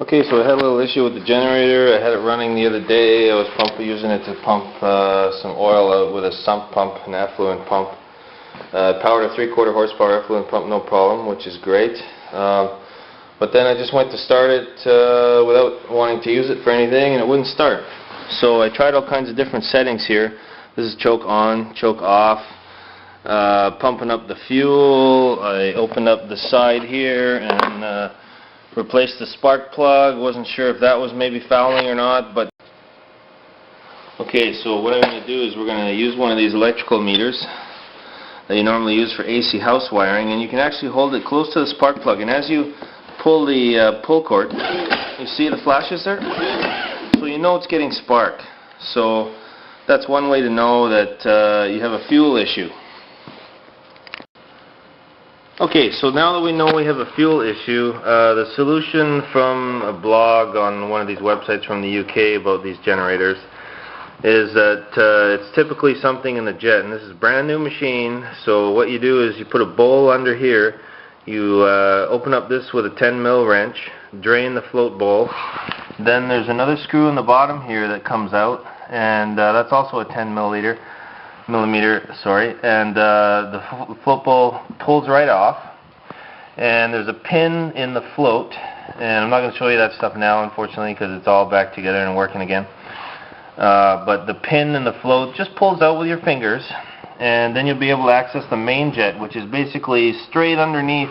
Okay, so I had a little issue with the generator. I had it running the other day. I was using it to pump some oil out with a sump pump, an effluent pump. Powered a 3/4 horsepower effluent pump, no problem, which is great. But then I just went to start it without wanting to use it for anything, and it wouldn't start. So I tried all kinds of different settings here. This is choke on, choke off, pumping up the fuel. I opened up the side here and replaced the spark plug. Wasn't sure if that was maybe fouling or not, but okay, so what I'm going to do is we're going to use one of these electrical meters that you normally use for AC house wiring, and you can actually hold it close to the spark plug, and as you pull the pull cord, you see the flashes there? So you know it's getting spark. So that's one way to know that you have a fuel issue. Okay, so now that we know we have a fuel issue, the solution from a blog on one of these websites from the UK about these generators is that it's typically something in the jet, and this is a brand new machine. So what you do is you put a bowl under here, you open up this with a 10mm wrench, drain the float bowl, then there's another screw in the bottom here that comes out, and that's also a 10mm, and the float bowl pulls right off, and there's a pin in the float, and I'm not going to show you that stuff now, unfortunately, because it's all back together and working again. But the pin in the float just pulls out with your fingers, and then you'll be able to access the main jet, which is basically straight underneath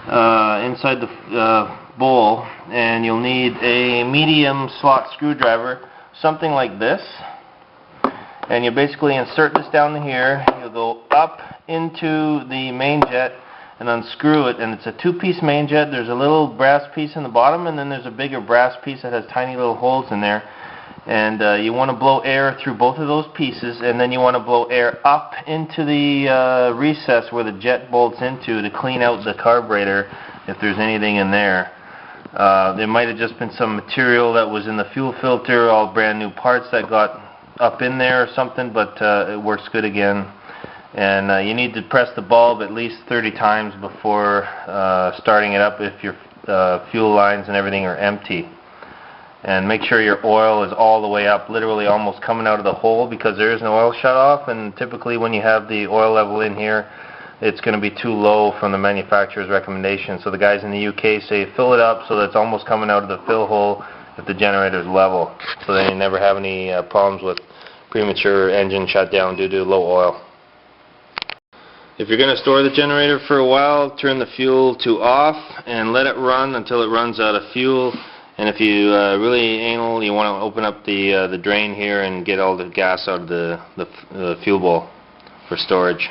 inside the bowl, and you'll need a medium slot screwdriver, something like this. And you basically insert this down here, you'll go up into the main jet and unscrew it, and it's a two-piece main jet. There's a little brass piece in the bottom, and then there's a bigger brass piece that has tiny little holes in there. And you want to blow air through both of those pieces, and then you want to blow air up into the recess where the jet bolts into to clean out the carburetor if there's anything in there. There might have just been some material that was in the fuel filter, all brand new parts that got up in there or something, but it works good again. And you need to press the bulb at least 30 times before starting it up if your fuel lines and everything are empty. And make sure your oil is all the way up, literally almost coming out of the hole, because there is no oil shut off, and typically when you have the oil level in here, it's going to be too low from the manufacturer's recommendation. So the guys in the UK say fill it up so that it's almost coming out of the fill hole if the generator is level, so then you never have any problems with premature engine shutdown due to low oil. If you're going to store the generator for a while, turn the fuel to off and let it run until it runs out of fuel. And if you really anal, you want to open up the drain here and get all the gas out of the fuel bowl for storage.